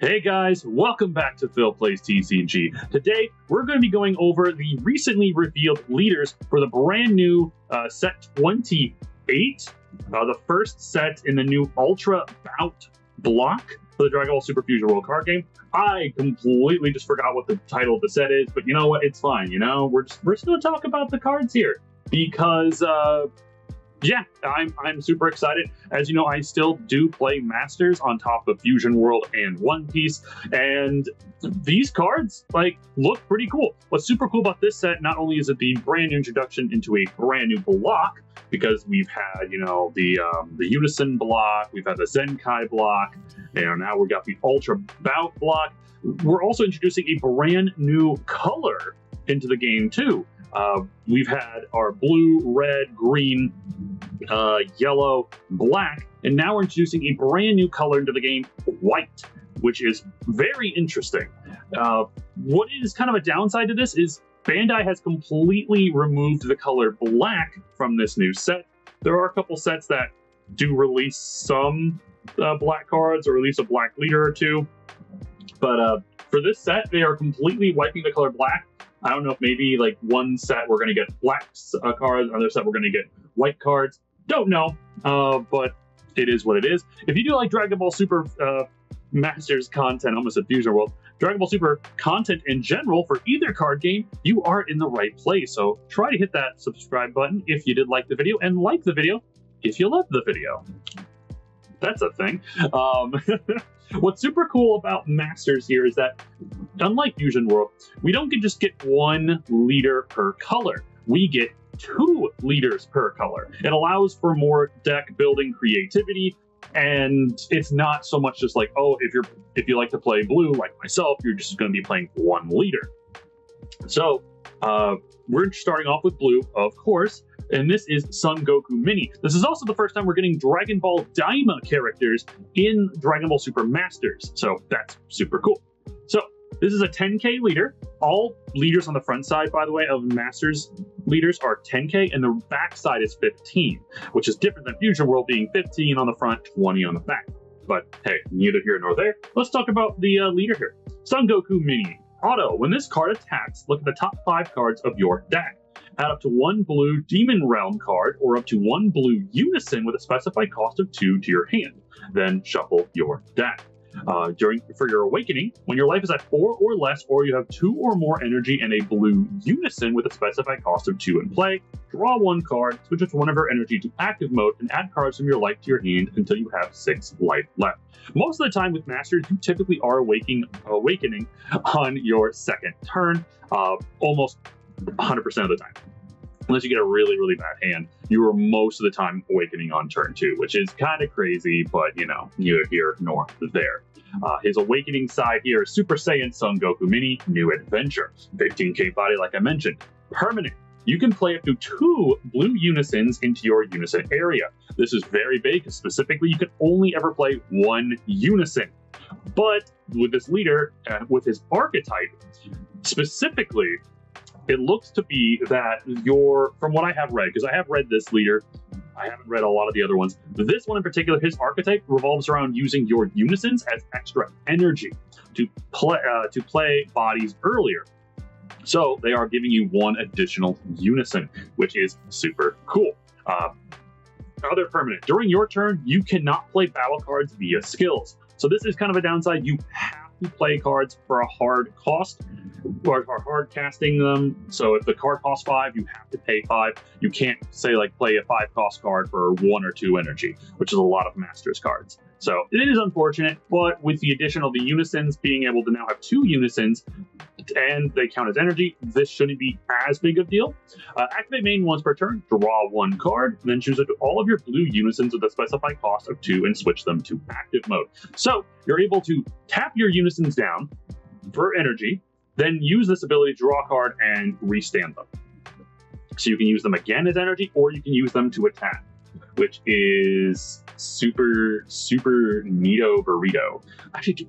Hey guys, welcome back to Phil Plays TCG. Today, we're going to be going over the recently revealed leaders for the brand new set 28, the first set in the new Ultra Bout block for the Dragonball Super Fusion World card game. I completely just forgot what the title of the set is, but you know what? It's fine. You know, we're just going to talk about the cards here because yeah, I'm super excited. As you know, I still do play Masters on top of Fusion World and One Piece, and these cards look pretty cool. What's super cool about this set, not only is it the brand new introduction into a brand new block, because we've had, you know, the Unison block, we've had the Zenkai block, and now we've got the Ultra Bout block. We're also introducing a brand new color into the game too. We've had our blue, red, green, yellow, black, and now we're introducing a brand new color into the game, white, which is very interesting. What is kind of a downside to this is Bandai has completely removed the color black from this new set. There are a couple sets that do release some black cards or release a black leader or two, but for this set, they are completely wiping the color black. I don't know if maybe like one set we're going to get black cards, another set we're going to get white cards. Don't know, but it is what it is. If you do like Dragon Ball Super Masters content, almost at Fusion World, Dragon Ball Super content in general for either card game, you are in the right place. So try to hit that subscribe button if you did like the video, and like the video if you loved the video. That's a thing. What's super cool about Masters here is that, unlike Fusion World, we don't just get one leader per color. We get 2 leaders per color. It allows for more deck building creativity, and it's not so much just like, oh, if you like to play blue like myself, you're just going to be playing one leader. So we're starting off with blue, of course. And this is Son Goku Mini. This is also the first time we're getting Dragon Ball Daima characters in Dragon Ball Super Masters. So that's super cool. So this is a 10K leader. All leaders on the front side, by the way, of Masters leaders are 10K, and the back side is 15, which is different than Fusion World being 15 on the front, 20 on the back. But hey, neither here nor there. Let's talk about the leader here. Son Goku Mini. Auto. When this card attacks, look at the top 5 cards of your deck. Add up to 1 blue Demon Realm card or up to 1 blue Unison with a specified cost of 2 to your hand. Then shuffle your deck. For your Awakening, when your life is at 4 or less, or you have 2 or more energy and a blue Unison with a specified cost of 2 in play, draw 1 card, switch it to one of your energy to active mode, and add cards from your life to your hand until you have 6 life left. Most of the time with Masters, you typically are awakening on your second turn, almost 100% of the time. Unless you get a really, really bad hand, you are most of the time awakening on turn 2, which is kind of crazy, but you know, neither here nor there. His awakening side here is Super Saiyan Son Goku Mini New Adventure. 15K body, like I mentioned. Permanent. You can play up to 2 blue Unisons into your Unison area. This is very big. Specifically, you can only ever play 1 Unison. But with this leader, with his archetype, specifically, it looks to be that from what I have read, because I have read this leader, I haven't read a lot of the other ones. This one in particular, his archetype revolves around using your Unisons as extra energy to play bodies earlier. So they are giving you 1 additional Unison, which is super cool. Other permanent. During your turn, you cannot play battle cards via skills. So this is kind of a downside. You have to play cards for a hard cost, or hard casting them. So if the card costs 5, you have to pay 5. You can't say play a 5 cost card for 1 or 2 energy, which is a lot of Masters cards. So it is unfortunate, but with the addition of the Unisons, being able to now have 2 Unisons, and they count as energy, this shouldn't be as big of a deal. Activate main once per turn, draw 1 card, then choose all of your blue Unisons with a specified cost of 2 and switch them to active mode. So you're able to tap your Unisons down for energy, then use this ability to draw a card and restand them. So you can use them again as energy, or you can use them to attack, which is super, super neato burrito. Actually,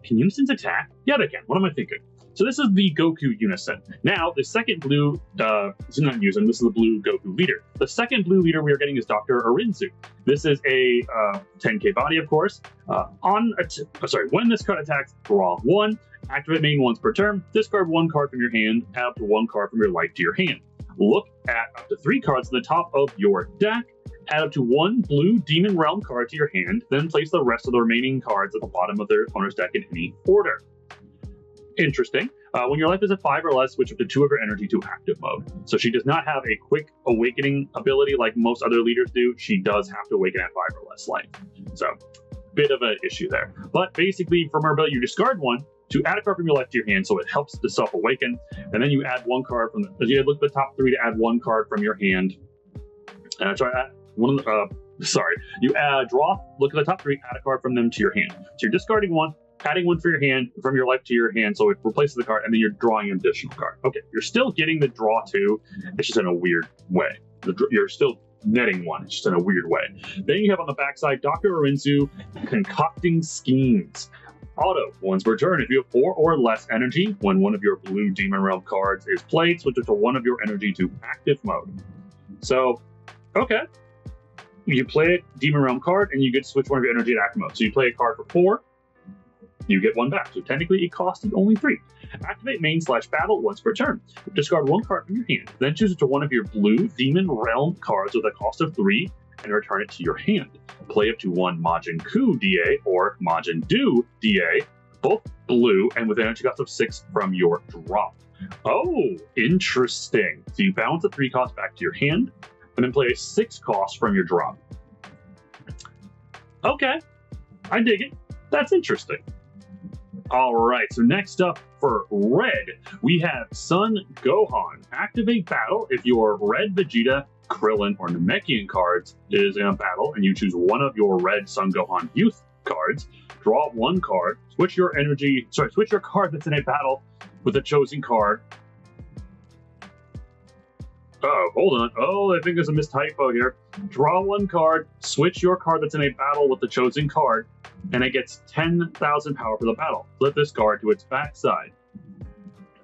can Unisons attack? Yeah, they can. What am I thinking? So this is the Goku Unison. Now, the second blue, this is not Unison, this is the blue Goku leader. The second blue leader we are getting is Dr. Arinzu. This is a 10k body, of course. When this card attacks, draw 1. Activate main once per turn. Discard 1 card from your hand. Add up to 1 card from your life to your hand. Look at up to 3 cards at the top of your deck. Add up to 1 blue Demon Realm card to your hand. Then place the rest of the remaining cards at the bottom of their owner's deck in any order. Interesting. When your life is at 5 or less, switch up to 2 of your energy to active mode. So she does not have a quick awakening ability like most other leaders do. She does have to awaken at 5 or less life. So, bit of an issue there. But basically, from her ability, you discard 1 to add a card from your life to your hand, so it helps the self-awaken. And then you add 1 card from you look at the top 3 to add 1 card from your hand. You draw, look at the top 3, add a card from them to your hand. So you're discarding 1, adding 1 for your hand, from your life to your hand, so it replaces the card, and then you're drawing an additional card. Okay, you're still getting the draw 2, it's just in a weird way. You're still netting 1, it's just in a weird way. Then you have on the backside, Dr. Arinzu, Concocting Schemes. Auto, once per turn, if you have 4 or less energy, when one of your blue Demon Realm cards is played, switch it to 1 of your energy to active mode. So, okay. You play a Demon Realm card, and you get to switch 1 of your energy to active mode. So you play a card for 4, you get 1 back. So technically, it costed only 3. Activate main/battle once per turn. Discard 1 card from your hand. Then choose it to 1 of your blue Demon Realm cards with a cost of 3, and return it to your hand. Play up to 1 Majin Ku DA or Majin Do DA, both blue and with an energy cost of 6 from your drop. Oh, interesting. So you balance the 3 cost back to your hand, and then play a 6 cost from your drop. Okay, I dig it. That's interesting. All right, so next up for red, we have Son Gohan. Activate battle if your red Vegeta, Krillin, or Namekian cards is in a battle, and you choose 1 of your red Son Gohan Youth cards. Draw 1 card. Switch your card that's in a battle with a chosen card. Oh, hold on. Oh, I think there's a mistypo here. Draw 1 card. Switch your card that's in a battle with the chosen card, and it gets 10,000 power for the battle. Flip this card to its backside.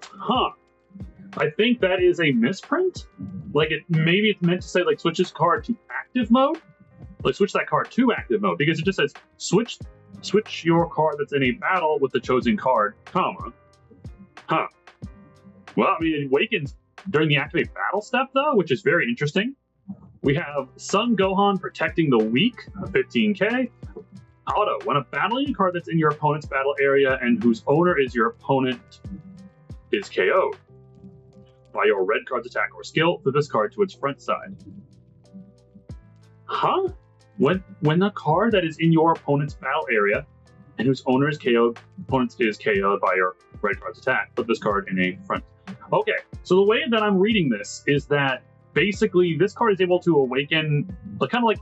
Huh. I think that is a misprint. Like, maybe it's meant to say, like, switch this card to active mode? Like, switch that card to active mode, because it just says, switch your card that's in a battle with the chosen card, comma. Huh. Well, I mean, it awakens during the activate battle step, though, which is very interesting. We have Son Gohan protecting the weak, 15k. Auto, when a battling card that's in your opponent's battle area and whose owner is your opponent is KO'd by your red card's attack or skill, flip this card to its front side. Huh? When the card that is in your opponent's battle area and whose owner is KO'd, opponent is KO'd by your red card's attack, flip this card in a front. Okay, so the way that I'm reading this is that basically this card is able to awaken, kind of like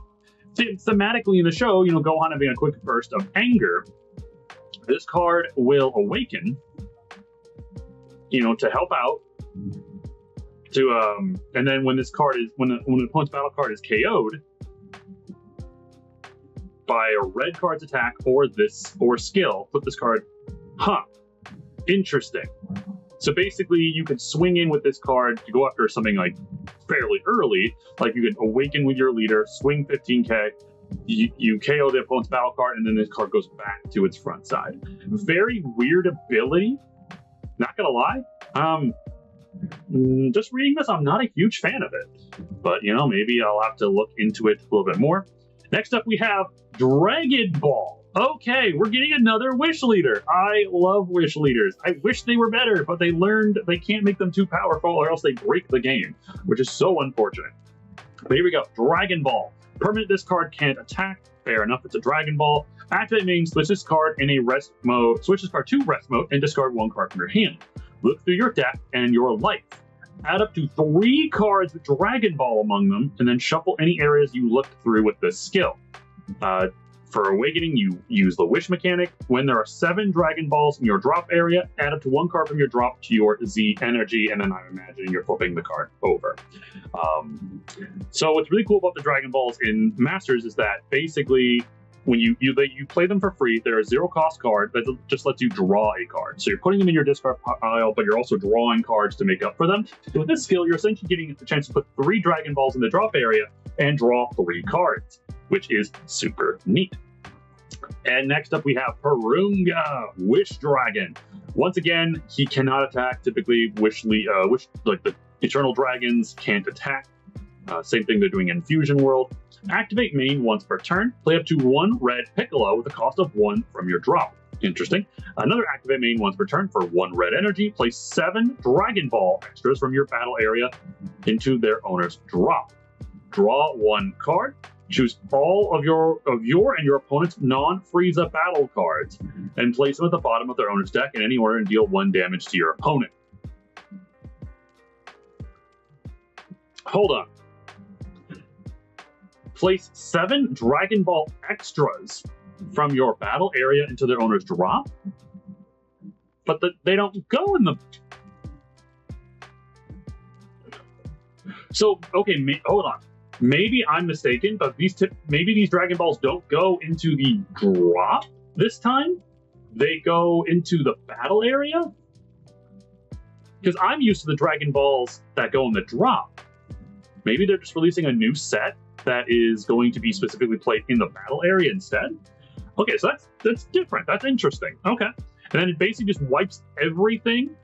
thematically in the show, you know, Gohan having a quick burst of anger. This card will awaken, you know, to help out. And then when this card is when the opponent's battle card is KO'd by a red card's attack or skill, flip this card. Huh. Interesting. So basically, you could swing in with this card to go after something like fairly early. Like you could awaken with your leader, swing 15k, you KO the opponent's battle card, and then this card goes back to its front side. Very weird ability. Not gonna lie. Just reading this, I'm not a huge fan of it. But, you know, maybe I'll have to look into it a little bit more. Next up, we have Dragonball. Okay, we're getting another Wish Leader. I love Wish Leaders. I wish they were better, but they learned they can't make them too powerful or else they break the game, which is so unfortunate. But here we go, Dragonball. Permanent, this card can't attack. Fair enough, it's a Dragonball. Activate means switch this card in a rest mode, switch this card to rest mode and discard 1 card from your hand. Look through your deck and your life. Add up to 3 cards with Dragonball among them, and then shuffle any areas you looked through with this skill. For Awakening, you use the Wish mechanic. When there are 7 Dragon Balls in your drop area, add up to 1 card from your drop to your Z energy, and then I'm imagining you're flipping the card over. So what's really cool about the Dragon Balls in Masters is that basically when you play them for free, they're a zero-cost card that just lets you draw a card. So you're putting them in your discard pile, but you're also drawing cards to make up for them. So with this skill, you're essentially getting the chance to put 3 Dragon Balls in the drop area and draw 3 cards, which is super neat. And next up, we have Purunga, Wish Dragon. Once again, he cannot attack. Typically, like the Eternal Dragons can't attack. Same thing they're doing in Fusion World. Activate main once per turn. Play up to 1 red Piccolo with a cost of 1 from your drop. Interesting. Another activate main once per turn for 1 red energy. Place 7 Dragon Ball extras from your battle area into their owner's drop. Draw 1 card. Choose all of your and your opponent's non-Frieza battle cards and place them at the bottom of their owner's deck in any order and deal 1 damage to your opponent. Hold on. Place 7 Dragon Ball extras from your battle area into their owner's drop, but they don't go in the... So, okay, hold on. Maybe I'm mistaken, but maybe these Dragon Balls don't go into the drop this time? They go into the battle area? Because I'm used to the Dragon Balls that go in the drop. Maybe they're just releasing a new set that is going to be specifically played in the battle area instead? Okay, so that's different. That's interesting. Okay. And then it basically just wipes everything.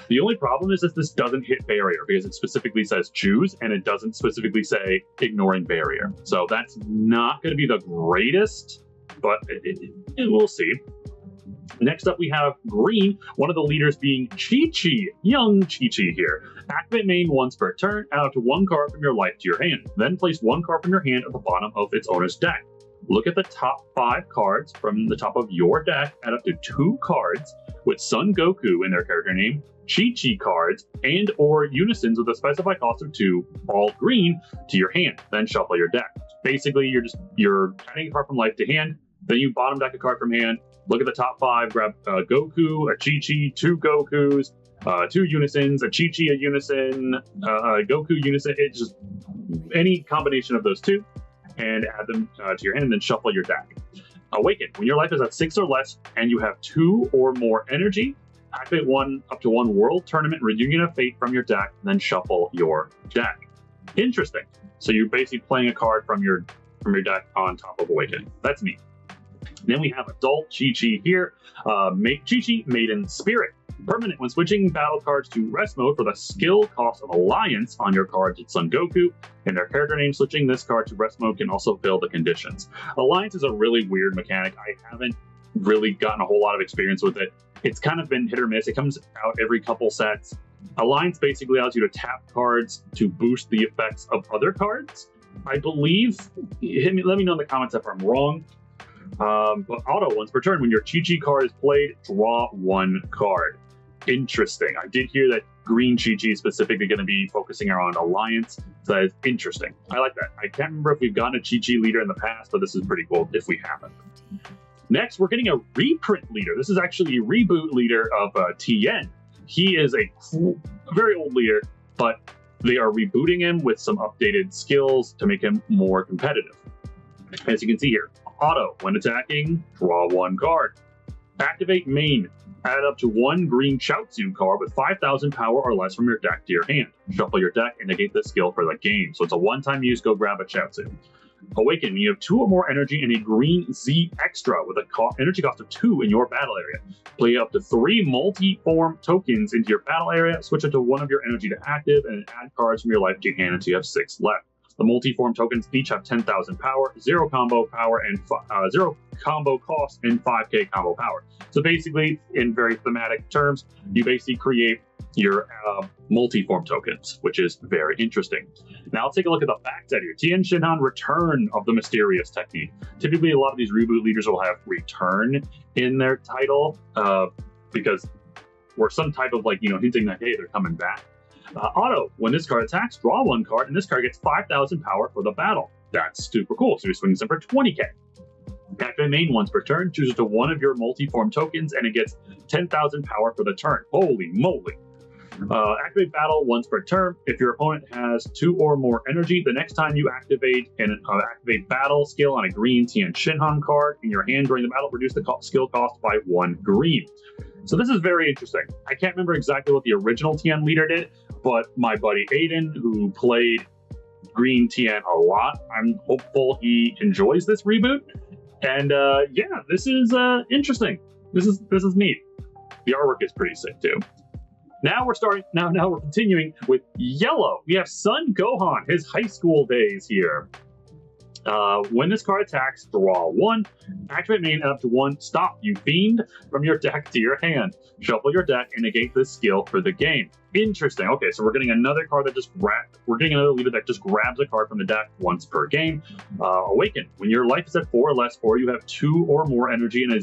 The only problem is that this doesn't hit barrier because it specifically says choose and it doesn't specifically say ignoring barrier. So that's not going to be the greatest, but we'll see. Next up, we have green, one of the leaders being ChiChi, young ChiChi here. Activate main once per turn, add up to 1 card from your life to your hand. Then place 1 card from your hand at the bottom of its owner's deck. Look at the top 5 cards from the top of your deck, add up to 2 cards with Son Goku in their character name, ChiChi cards, and or unisons with a specified cost of 2, all green, to your hand. Then shuffle your deck. Basically, you're adding a card from life to hand, then you bottom deck a card from hand, look at the top 5, grab Goku, a ChiChi, 2 Gokus, 2 unisons, a ChiChi, a unison, Goku unison. It's just any combination of those 2, and add them to your hand, and then shuffle your deck. Awaken. When your life is at 6 or less, and you have 2 or more energy, activate up to 1 World Tournament Reunion of Fate from your deck, and then shuffle your deck. Interesting. So you're basically playing a card from your deck on top of Awaken. That's neat. Then we have Adult ChiChi here. ChiChi, Maiden Spirit. Permanent when switching battle cards to rest mode for the skill cost of Alliance on your cards with Son Goku and their character name. Switching this card to rest mode can also fill the conditions. Alliance is a really weird mechanic. I haven't really gotten a whole lot of experience with it. It's kind of been hit or miss. It comes out every couple sets. Alliance basically allows you to tap cards to boost the effects of other cards. I believe, let me know in the comments if I'm wrong. But auto once per turn, when your ChiChi card is played, draw 1 card. Interesting. I did hear that green ChiChi is specifically going to be focusing around Alliance. So that is interesting. I like that. I can't remember if we've gotten a ChiChi leader in the past, but this is pretty cool if we haven't. Next, we're getting a reprint leader. This is actually a reboot leader of Tien. He is a very old leader, but they are rebooting him with some updated skills to make him more competitive. As you can see here, auto, when attacking, draw 1 card. Activate main, add up to 1 green Chaozu card with 5,000 power or less from your deck to your hand. Shuffle your deck and negate this skill for the game. So it's a one-time use, go grab a Chaozu. Awaken, you have 2 or more energy and a green Z extra with a energy cost of 2 in your battle area. Play up to 3 multi-form tokens into your battle area, switch it to 1 of your energy to active, and add cards from your life to your hand until you have 6 left. The multi-form tokens each have 10,000 power, 0 combo power, and 0 combo cost, and 5k combo power. So basically, in very thematic terms, you basically create your multi-form tokens, which is very interesting. Now let's take a look at the backside here. Tien Shinhan, Return of the Mysterious Technique. Typically, a lot of these reboot leaders will have return in their title because or some type of hinting that, hey, they're coming back. Auto, when this card attacks, draw 1 card, and this card gets 5,000 power for the battle. That's super cool. So you're swinging them for 20k. Activate main once per turn, choose it to 1 of your multi-form tokens, and it gets 10,000 power for the turn. Holy moly. Activate battle once per turn. If your opponent has 2 or more energy, the next time you activate an activate battle skill on a green Tien Shinhan card in your hand during the battle, reduce the skill cost by 1 green. So this is very interesting. I can't remember exactly what the original Tien leader did, but my buddy Aiden, who played Green Tien a lot, I'm hopeful he enjoys this reboot. And yeah, this is interesting. This is neat. The artwork is pretty sick too. Now we're continuing with yellow. We have Son Gohan, his high school days here. When this card attacks, draw 1. Activate main up to 1. Stop, you fiend, from your deck to your hand. Shuffle your deck and negate this skill for the game. Interesting. Okay, so we're getting another card that we're getting another leader that just grabs a card from the deck once per game. Awaken. When your life is at 4 or less, or you have 2 or more energy in a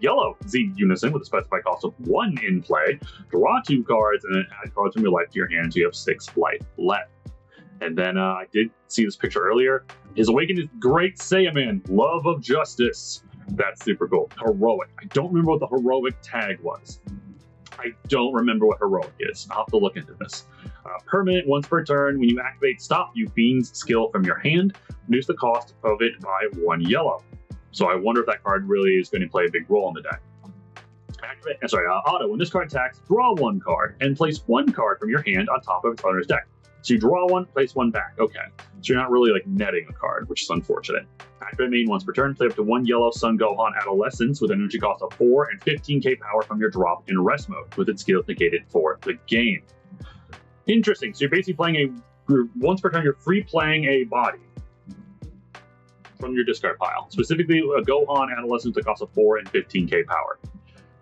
yellow Z unison with a specified cost of 1 in play, draw 2 cards and then add cards from your life to your hand so you have 6 life left. And then I did see this picture earlier. His Awaken is Great Saiyaman, Love of Justice. That's super cool. Heroic. I don't remember what the heroic tag was. I don't remember what heroic is. I'll have to look into this. Permanent, once per turn. When you activate Stop, you Fiend's skill from your hand. Reduce the cost of it by 1 yellow. So I wonder if that card really is going to play a big role in the deck. Auto. When this card attacks, draw 1 card and place 1 card from your hand on top of its owner's deck. So you draw 1, place 1 back. Okay. So you're not really like netting a card, which is unfortunate. Activate main once per turn. Play up to 1 yellow Son Gohan Adolescence with energy cost of 4 and 15k power from your drop in rest mode with its skills negated for the game. Interesting. So you're basically playing once per turn, you're free playing a body from your discard pile. Specifically, a Gohan Adolescence with a cost of 4 and 15k power.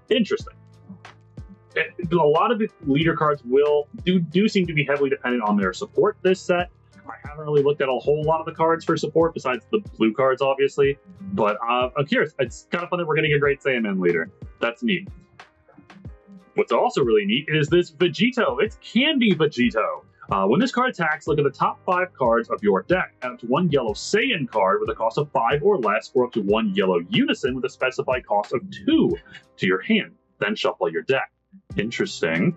Interesting. A lot of the leader cards do seem to be heavily dependent on their support this set. I haven't really looked at a whole lot of the cards for support besides the blue cards, obviously. But I'm curious. It's kind of fun that we're getting a Great Saiyaman leader. That's neat. What's also really neat is this Vegito. It's Candy Vegito. When this card attacks, look at the top 5 cards of your deck. Add up to 1 yellow Saiyan card with a cost of 5 or less, or up to 1 yellow Unison with a specified cost of 2 to your hand. Then shuffle your deck. Interesting.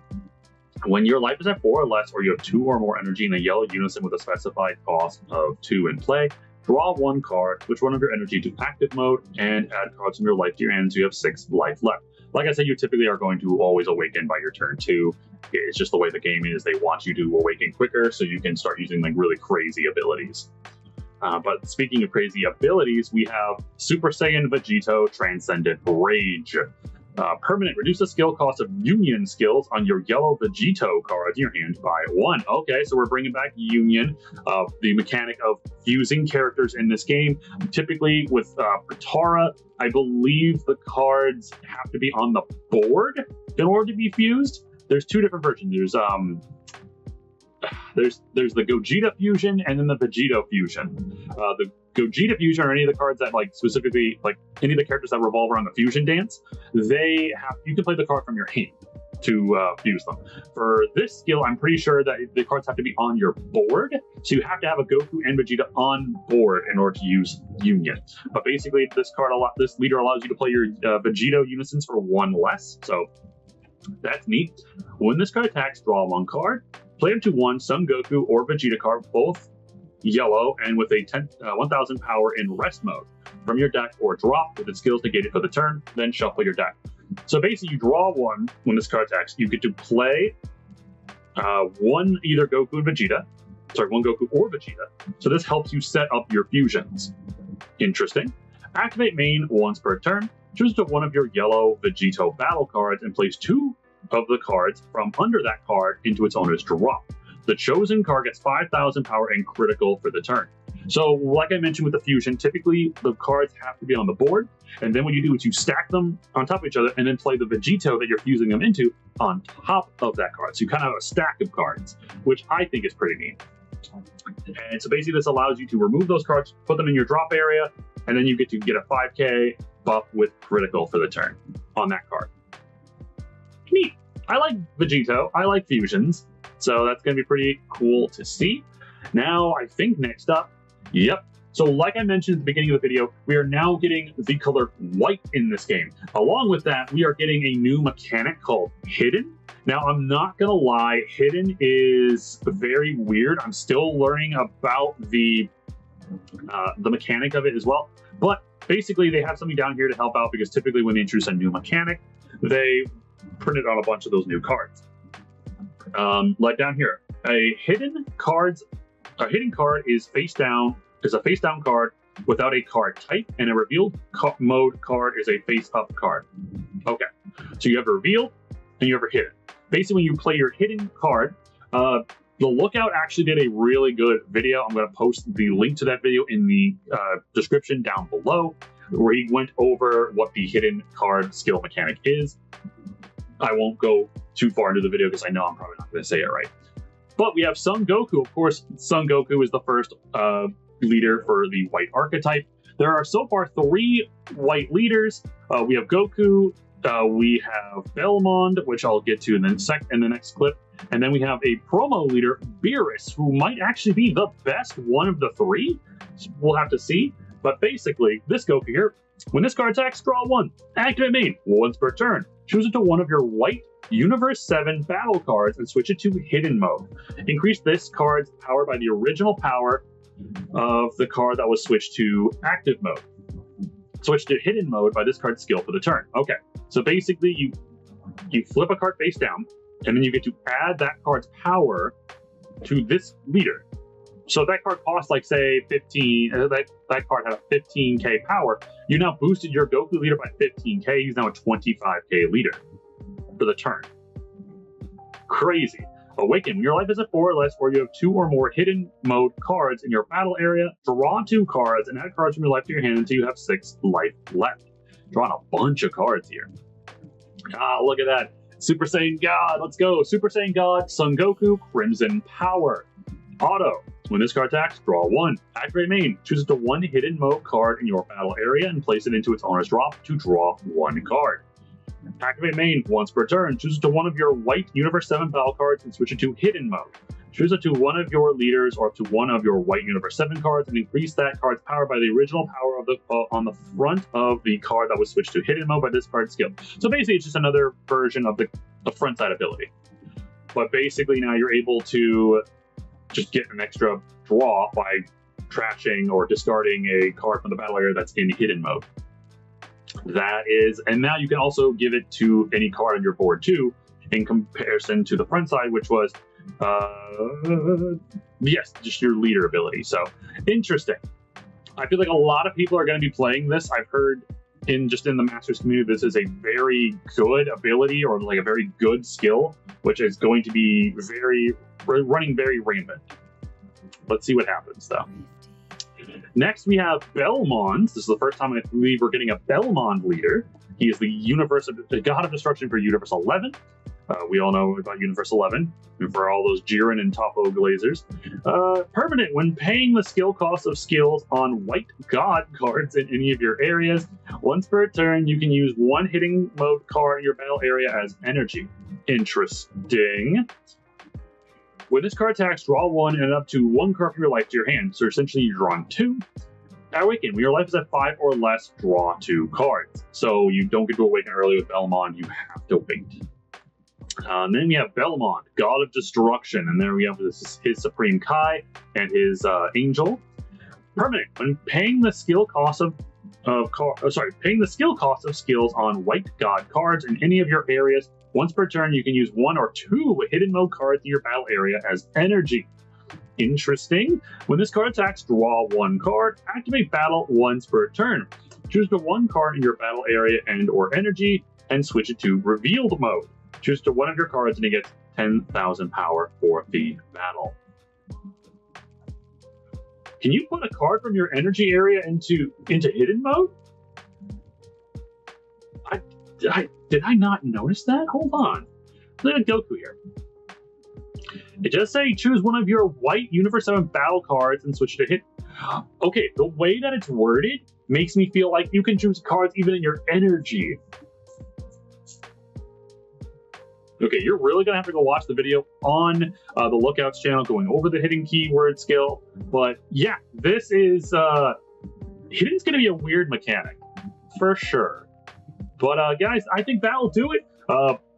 When your life is at 4 or less, or you have 2 or more energy in a yellow unison with a specified cost of 2 in play, draw 1 card, switch 1 of your energy to active mode, and add cards from your life to your hand so you have 6 life left. Like I said, you typically are going to always awaken by your turn 2. It's just the way the game is. They want you to awaken quicker so you can start using like really crazy abilities. But speaking of crazy abilities, we have Super Saiyan Vegito Transcendent Rage. Permanent, reduce the skill cost of Union skills on your yellow Vegito cards in your hand by 1. Okay, so we're bringing back Union, the mechanic of fusing characters in this game. Typically with Potara, I believe the cards have to be on the board in order to be fused. There's 2 different versions. There's the Gogeta fusion and then the Vegito fusion. The Gogeta fusion, or any of the cards that like specifically like any of the characters that revolve around the fusion dance, you can play the card from your hand to fuse them. For this skill, I'm pretty sure that the cards have to be on your board, so you have to have a Goku and Vegeta on board in order to use Union. But basically, this leader allows you to play your Vegito unisons for 1 less, so that's neat. When this card attacks, draw 1 card. Play up to 1 Son Goku or Vegeta card, both yellow and with a 1000 power in rest mode from your deck, or drop with its skills negated for the turn, then shuffle your deck. So basically, you draw 1 when this card attacks. You get to play 1 either Goku and Vegeta, one Goku or Vegeta. So this helps you set up your fusions. Interesting. Activate main once per turn. Choose to 1 of your yellow Vegito battle cards and place 2 of the cards from under that card into its owner's drop. The chosen card gets 5,000 power and critical for the turn. So, like I mentioned with the fusion, typically the cards have to be on the board, and then what you do is you stack them on top of each other and then play the Vegito that you're fusing them into on top of that card. So you kind of have a stack of cards, which I think is pretty neat. And so basically this allows you to remove those cards, put them in your drop area, and then you get to get a 5k buff with critical for the turn on that card. Neat. I like Vegito. I like fusions. So that's going to be pretty cool to see. Now, I think next up, So like I mentioned at the beginning of the video, we are now getting the color white in this game. Along with that, we are getting a new mechanic called Hidden. Now, I'm not gonna lie, Hidden is very weird. I'm still learning about the mechanic of it as well. But basically, they have something down here to help out because typically when they introduce a new mechanic, they print it on a bunch of those new cards. Like down here, a hidden card is face down. Is a face down card without a card type, and a revealed mode card is a face up card. Okay, so you have a revealed and you have a hidden. Basically, when you play your hidden card, the Lookout actually did a really good video. I'm going to post the link to that video in the description down below, where he went over what the hidden card skill mechanic is. I won't go too far into the video because I know I'm probably not going to say it right. But we have Son Goku. Of course, Son Goku is the first leader for the white archetype. There are so far 3 white leaders. We have Goku, we have Belmond, which I'll get to in the next clip, and then we have a promo leader, Beerus, who might actually be the best one of the 3. We'll have to see. But basically, this Goku here, when this card attacks, draw 1. Activate main once per turn. Choose it to one of your white Universe 7 battle cards and switch it to hidden mode. Increase this card's power by the original power of the card that was switched to active mode. Switch to hidden mode by this card's skill for the turn. Okay, so basically you flip a card face down, and then you get to add that card's power to this leader. So if that card costs, like, say, 15, that card had a 15k power, you now boosted your Goku leader by 15k. He's now a 25k leader for the turn. Crazy. Awaken. When your life is at 4 or less, or you have 2 or more hidden mode cards in your battle area, draw 2 cards and add cards from your life to your hand until you have 6 life left. Drawing a bunch of cards here. Ah, look at that. Super Saiyan God. Let's go. Super Saiyan God, Son Goku, Crimson Power. Auto. When this card attacks, draw 1. Activate main. Choose it to 1 hidden mode card in your battle area and place it into its owner's drop to draw 1 card. Activate main once per turn. Choose it to one of your white Universe 7 battle cards and switch it to hidden mode. Choose it to one of your leaders or up to one of your white Universe 7 cards and increase that card's power by the original power of the on the front of the card that was switched to hidden mode by this card's skill. So basically, it's just another version of the front side ability. But basically, now you're able to just get an extra draw by trashing or discarding a card from the battle area that's in hidden mode. That is, and now you can also give it to any card on your board too, in comparison to the front side, which was, yes, just your leader ability. So interesting. I feel like a lot of people are going to be playing this. I've heard in the Masters community, this is a very good ability or like a very good skill, which is going to be running very rampant. Let's see what happens though. Next, we have Belmond. This is the first time I believe we're getting a Belmond leader. He is the God of Destruction for Universe 11. We all know about Universe 11, and for all those Jiren and Topo Glazers. Permanent. When paying the skill cost of skills on white God cards in any of your areas, once per turn, you can use 1 hidden mode card in your battle area as energy. Interesting. When this card attacks, draw 1 and up to 1 card from your life to your hand. So essentially, you're drawing 2. Awaken. When your life is at 5 or less, draw 2 cards. So you don't get to awaken early with Belmond. You have to wait. And then we have Belmond, God of Destruction. And there we have his Supreme Kai and his Angel. Permanent. When paying the skill cost of skills on white God cards in any of your areas, once per turn, you can use 1 or 2 hidden mode cards in your battle area as energy. Interesting. When this card attacks, draw 1 card. Activate battle once per turn. Choose the 1 card in your battle area and or energy and switch it to revealed mode. Choose to one of your cards and you get 10,000 power for the battle. Can you put a card from your energy area into hidden mode? Did I not notice that? Hold on. Look at Goku here. It does say choose one of your white Universe 7 battle cards and switch to hit. Okay, the way that it's worded makes me feel like you can choose cards even in your energy. Okay, you're really gonna have to go watch the video on the Lookouts channel going over the hidden keyword skill. But yeah, this is hidden's gonna be a weird mechanic for sure. But guys, I think that'll do it.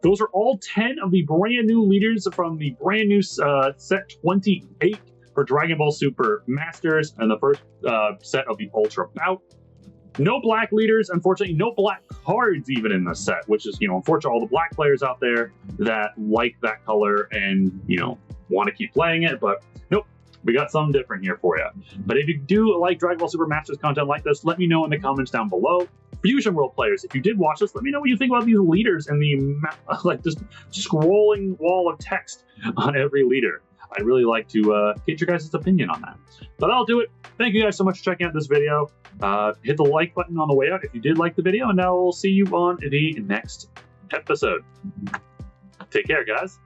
Those are all 10 of the brand new leaders from the brand new set 28 for Dragon Ball Super Masters and the first set of the Ultra Bout. No black leaders, unfortunately, no black cards even in the set, which is, unfortunate all the black players out there that like that color and, want to keep playing it, but nope, we got something different here for you. But if you do like Dragon Ball Super Masters content like this, let me know in the comments down below. Fusion World players, if you did watch this, let me know what you think about these leaders and the like just scrolling wall of text on every leader. I'd really like to get your guys' opinion on that. But that'll do it. Thank you guys so much for checking out this video. Hit the like button on the way out if you did like the video, and I'll see you on the next episode. Take care, guys.